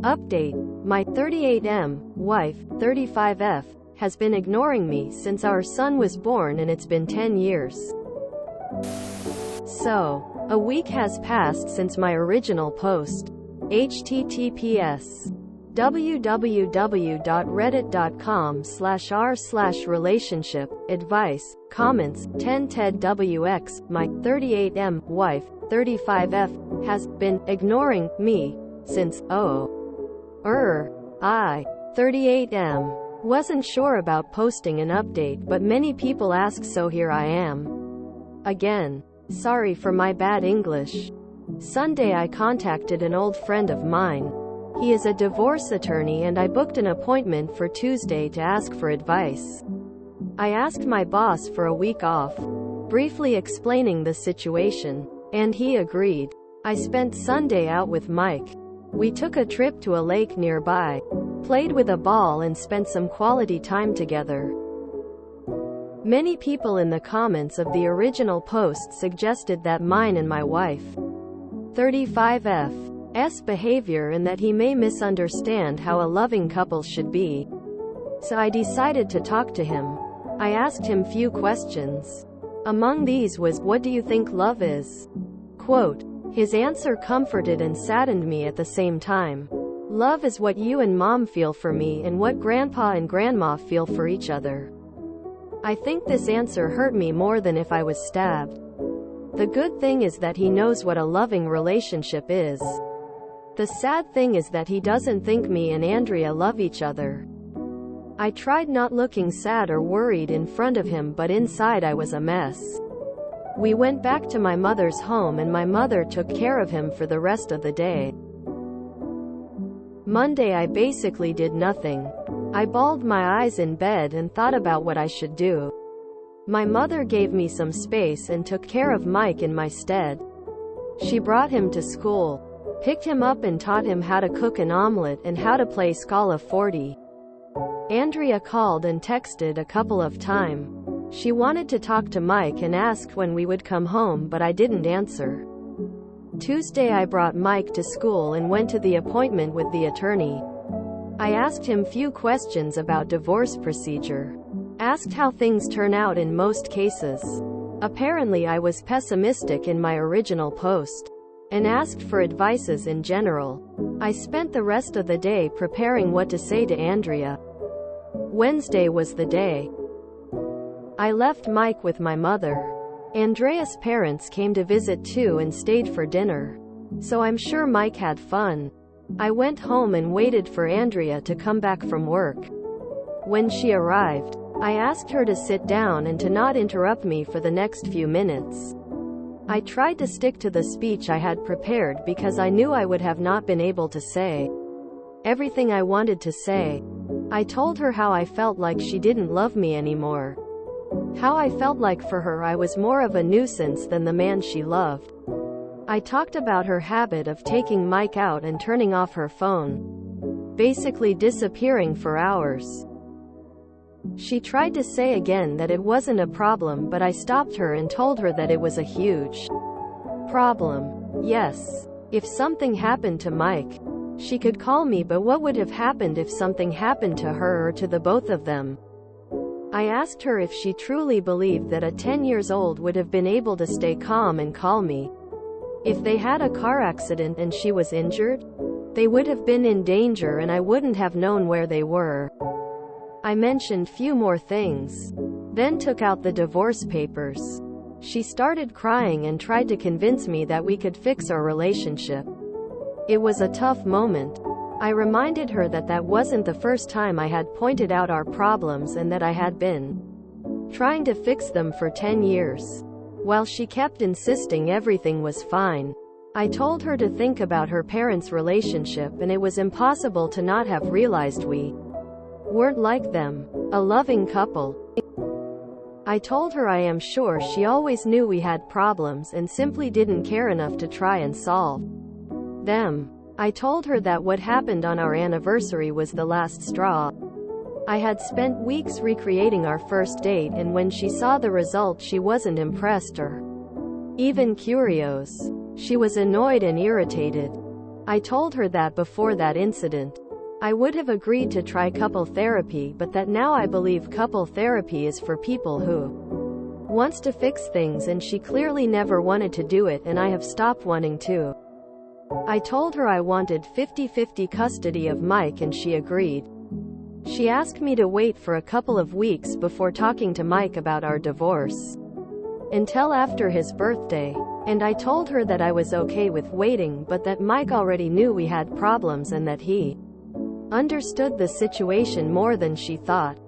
Update. My 38M wife, 35F, has been ignoring me since our son was born, and it's been 10 years. So, a week has passed since my original post. https www.reddit.com/r/relationship advice comments 10 ted wx my 38M wife 35F has been ignoring me since I 38M wasn't sure about posting an update, but many people ask, so here I am again. Sorry for my bad English. Sunday I contacted an old friend of mine. He is a divorce attorney, and I booked an appointment for Tuesday to ask for advice. I asked my boss for a week off, briefly explaining the situation, and he agreed. I spent Sunday out with Mike. We took a trip to a lake nearby, played with a ball, and spent some quality time together. Many people in the comments of the original post suggested that mine and my wife, 35F's behavior, and that he may misunderstand how a loving couple should be. So I decided to talk to him. I asked him few questions. Among these was, "What do you think love is?" Quote. His answer comforted and saddened me at the same time. "Love is what you and mom feel for me, and what grandpa and grandma feel for each other." I think this answer hurt me more than if I was stabbed. The good thing is that he knows what a loving relationship is. The sad thing is that he doesn't think me and Andrea love each other. I tried not looking sad or worried in front of him, but inside I was a mess. We went back to my mother's home, and my mother took care of him for the rest of the day. Monday I basically did nothing. I bawled my eyes in bed and thought about what I should do. My mother gave me some space and took care of Mike in my stead. She brought him to school, picked him up, and taught him how to cook an omelet and how to play Scala 40. Andrea called and texted a couple of times. She wanted to talk to Mike and asked when we would come home, but I didn't answer. Tuesday I brought Mike to school and went to the appointment with the attorney. I asked him few questions about divorce procedure. Asked how things turn out in most cases. Apparently I was pessimistic in my original post, and asked for advices in general. I spent the rest of the day preparing what to say to Andrea. Wednesday was the day. I left Mike with my mother. Andrea's parents came to visit too and stayed for dinner. So I'm sure Mike had fun. I went home and waited for Andrea to come back from work. When she arrived, I asked her to sit down and to not interrupt me for the next few minutes. I tried to stick to the speech I had prepared because I knew I would have not been able to say everything I wanted to say. I told her how I felt like she didn't love me anymore. How I felt like for her I was more of a nuisance than the man she loved. I talked about her habit of taking Mike out and turning off her phone, basically disappearing for hours. She tried to say again that it wasn't a problem, but I stopped her and told her that it was a huge problem. Yes. If something happened to Mike, she could call me, but what would have happened if something happened to her or to the both of them? I asked her if she truly believed that a 10 years old would have been able to stay calm and call me. If they had a car accident and she was injured, they would have been in danger and I wouldn't have known where they were. I mentioned few more things, then took out the divorce papers. She started crying and tried to convince me that we could fix our relationship. It was a tough moment. I reminded her that that wasn't the first time I had pointed out our problems and that I had been trying to fix them for 10 years. While she kept insisting everything was fine, I told her to think about her parents' relationship, and it was impossible to not have realized we weren't like them, a loving couple. I told her I am sure she always knew we had problems and simply didn't care enough to try and solve them. I told her that what happened on our anniversary was the last straw. I had spent weeks recreating our first date, and when she saw the result she wasn't impressed or even curious. She was annoyed and irritated. I told her that before that incident, I would have agreed to try couple therapy, but that now I believe couple therapy is for people who wants to fix things, and she clearly never wanted to do it, and I have stopped wanting to. I told her I wanted 50-50 custody of Mike, and she agreed. She asked me to wait for a couple of weeks before talking to Mike about our divorce, until after his birthday, and I told her that I was okay with waiting, but that Mike already knew we had problems and that he understood the situation more than she thought.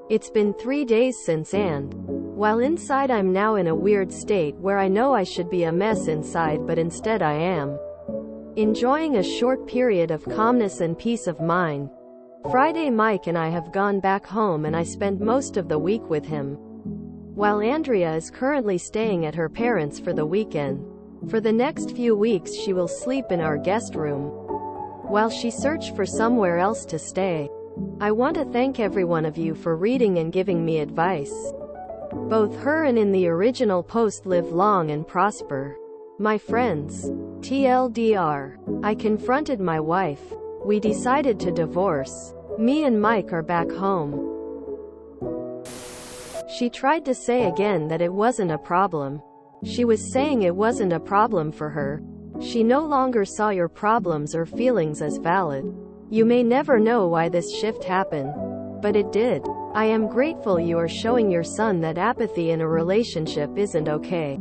It's been 3 days since, and while inside I'm now in a weird state where I know I should be a mess inside, but instead I am enjoying a short period of calmness and peace of mind. Friday, Mike and I have gone back home, and I spent most of the week with him, while Andrea is currently staying at her parents' for the weekend. For the next few weeks she will sleep in our guest room, while she searched for somewhere else to stay. I want to thank every one of you for reading and giving me advice. Both her and in the original post live long and prosper. My friends. TLDR. I confronted my wife. We decided to divorce. Me and Mike are back home. She tried to say again that it wasn't a problem. She was saying it wasn't a problem for her. She no longer saw your problems or feelings as valid. You may never know why this shift happened, but it did. I am grateful you are showing your son that apathy in a relationship isn't okay.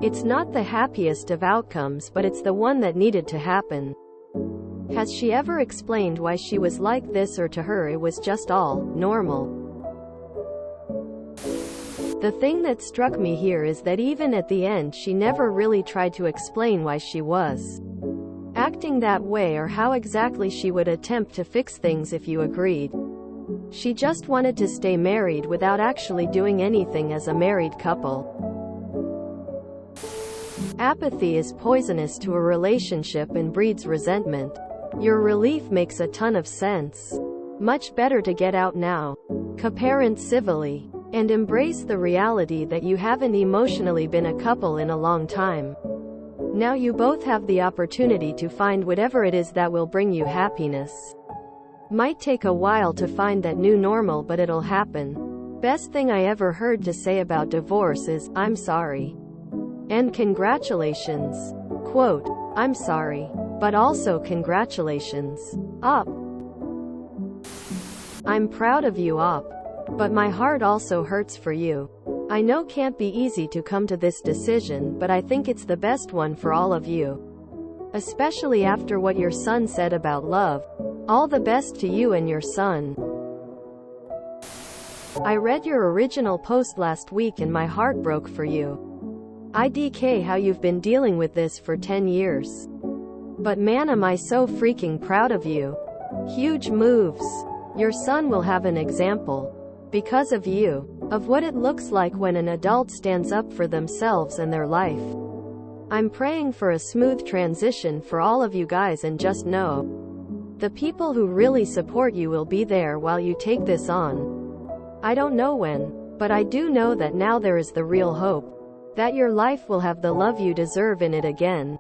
It's not the happiest of outcomes, but it's the one that needed to happen. Has she ever explained why she was like this, or to her it was just all normal? The thing that struck me here is that even at the end she never really tried to explain why she was acting that way, or how exactly she would attempt to fix things if you agreed. She just wanted to stay married without actually doing anything as a married couple. Apathy is poisonous to a relationship and breeds resentment. Your relief makes a ton of sense. Much better to get out now. Co-parent civilly. And embrace the reality that you haven't emotionally been a couple in a long time. Now you both have the opportunity to find whatever it is that will bring you happiness. Might take a while to find that new normal, but it'll happen. Best thing I ever heard to say about divorce is, "I'm sorry. And congratulations." Quote, "I'm sorry. But also congratulations. Op. I'm proud of you, Op. But my heart also hurts for you. I know can't be easy to come to this decision, but I think it's the best one for all of you. Especially after what your son said about love. All the best to you and your son." I read your original post last week and my heart broke for you. IDK how you've been dealing with this for 10 years. But man, am I so freaking proud of you. Huge moves. Your son will have an example, because of you, of what it looks like when an adult stands up for themselves and their life. I'm praying for a smooth transition for all of you guys, and just know, the people who really support you will be there while you take this on. I don't know when, but I do know that now there is the real hope, that your life will have the love you deserve in it again.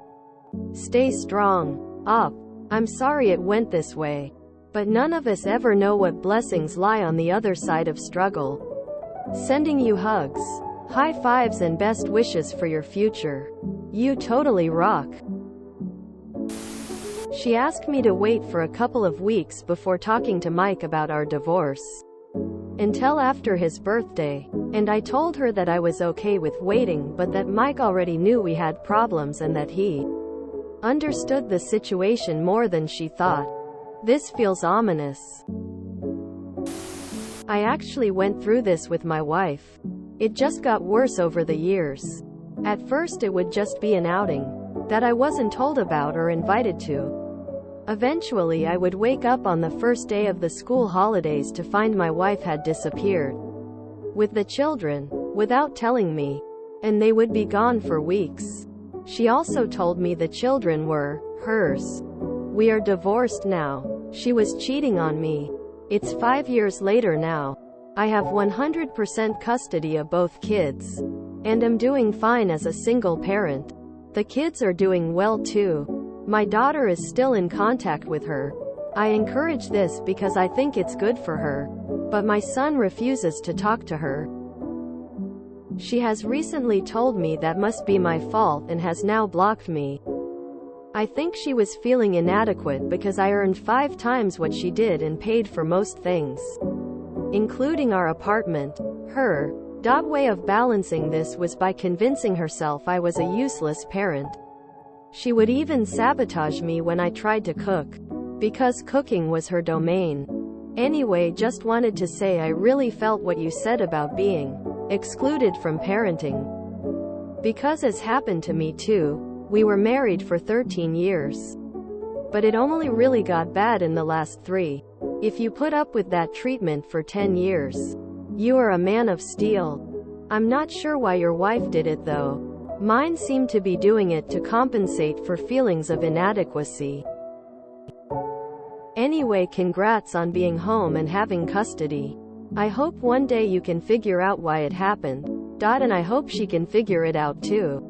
Stay strong. Op. I'm sorry it went this way. But none of us ever know what blessings lie on the other side of struggle. Sending you hugs, high fives and best wishes for your future. You totally rock. She asked me to wait for a couple of weeks before talking to Mike about our divorce, until after his birthday, and I told her that I was okay with waiting, but that Mike already knew we had problems and that he understood the situation more than she thought. This feels ominous. I actually went through this with my wife. It just got worse over the years. At first it would just be an outing that I wasn't told about or invited to. Eventually I would wake up on the first day of the school holidays to find my wife had disappeared with the children, without telling me, and they would be gone for weeks. She also told me the children were hers. We are divorced now. She was cheating on me. It's 5 years later now. I have 100% custody of both kids, and am doing fine as a single parent. The kids are doing well too. My daughter is still in contact with her. I encourage this because I think it's good for her. But my son refuses to talk to her. She has recently told me that must be my fault and has now blocked me. I think she was feeling inadequate because I earned 5 times what she did and paid for most things, including our apartment. Her way of balancing this was by convincing herself I was a useless parent. She would even sabotage me when I tried to cook, because cooking was her domain. Anyway, just wanted to say I really felt what you said about being excluded from parenting. Because as happened to me too. We were married for 13 years. But it only really got bad in the last 3. If you put up with that treatment for 10 years, you are a man of steel. I'm not sure why your wife did it though. Mine seemed to be doing it to compensate for feelings of inadequacy. Anyway, congrats on being home and having custody. I hope one day you can figure out why it happened. And I hope she can figure it out too.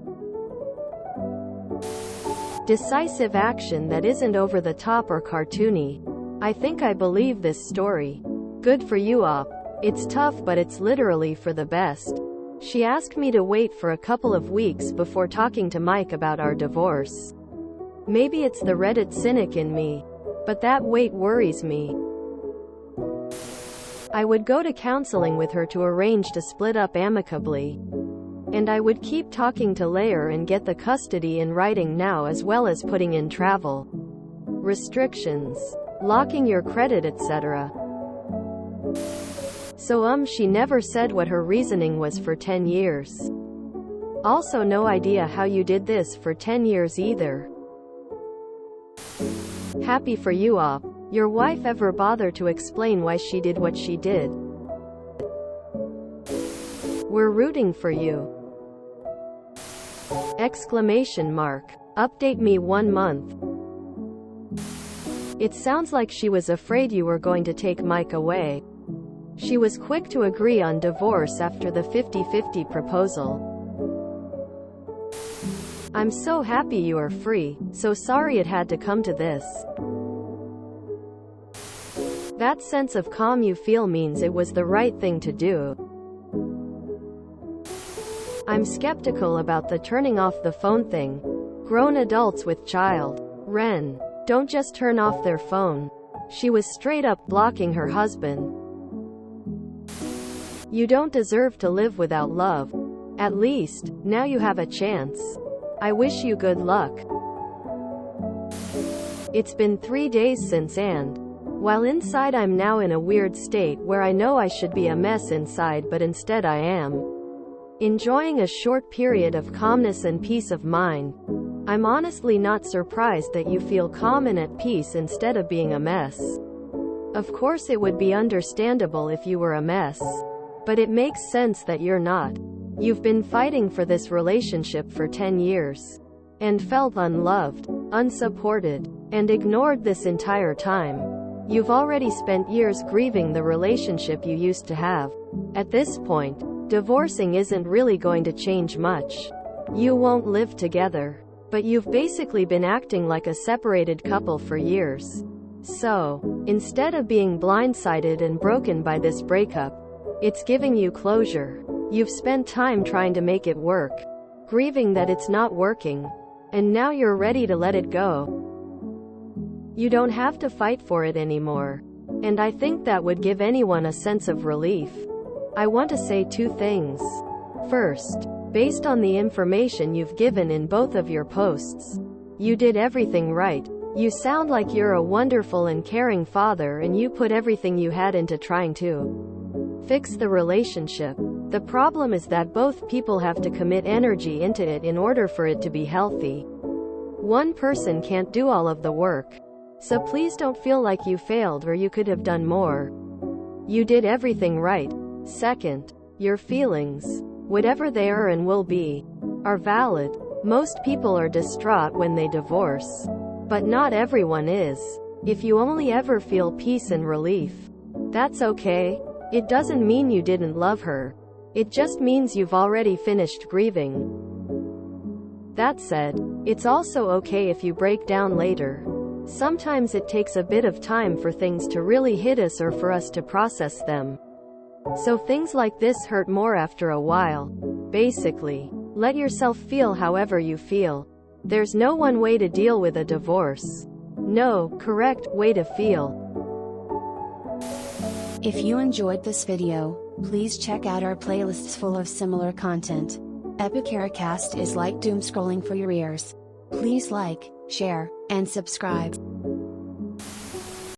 Decisive action that isn't over the top or cartoony. I think I believe this story. Good for you, Op. It's tough, but it's literally for the best. She asked me to wait for a couple of weeks before talking to Mike about our divorce. Maybe it's the Reddit cynic in me, but that wait worries me. I would go to counseling with her to arrange to split up amicably. And I would keep talking to Layer and get the custody in writing now, as well as putting in travel restrictions, locking your credit, etc. So she never said what her reasoning was for 10 years. Also no idea how you did this for 10 years either. Happy for you, Op. Your wife ever bother to explain why she did what she did? We're rooting for you. Exclamation mark. Update me 1 month. It sounds like she was afraid you were going to take Mike away. She was quick to agree on divorce after the 50-50 proposal. I'm so happy you are free, so sorry it had to come to this. That sense of calm you feel means it was the right thing to do. I'm skeptical about the turning off the phone thing. Grown adults with child. Ren. Don't just turn off their phone. She was straight up blocking her husband. You don't deserve to live without love. At least, now you have a chance. I wish you good luck. It's been 3 days since, and while inside I'm now in a weird state where I know I should be a mess inside, but instead I am enjoying a short period of calmness and peace of mind. I'm honestly not surprised that you feel calm and at peace instead of being a mess. Of course it would be understandable if you were a mess. But it makes sense that you're not. You've been fighting for this relationship for 10 years. And felt unloved, unsupported, and ignored this entire time. You've already spent years grieving the relationship you used to have. At this point, divorcing isn't really going to change much. You won't live together. But you've basically been acting like a separated couple for years. So, instead of being blindsided and broken by this breakup, it's giving you closure. You've spent time trying to make it work, grieving that it's not working, and now you're ready to let it go. You don't have to fight for it anymore. And I think that would give anyone a sense of relief. I want to say 2 things. First, based on the information you've given in both of your posts, you did everything right. You sound like you're a wonderful and caring father, and you put everything you had into trying to fix the relationship. The problem is that both people have to commit energy into it in order for it to be healthy. One person can't do all of the work. So please don't feel like you failed or you could have done more. You did everything right. Second, your feelings, whatever they are and will be, are valid. Most people are distraught when they divorce. But not everyone is. If you only ever feel peace and relief, that's okay. It doesn't mean you didn't love her. It just means you've already finished grieving. That said, it's also okay if you break down later. Sometimes it takes a bit of time for things to really hit us or for us to process them. So things like this hurt more after a while. Basically, let yourself feel however you feel. There's no one way to deal with a divorce. No correct way to feel. If you enjoyed this video, please check out our playlists full of similar content. Epicaricast is like doom scrolling for your ears. Please like, share, and subscribe.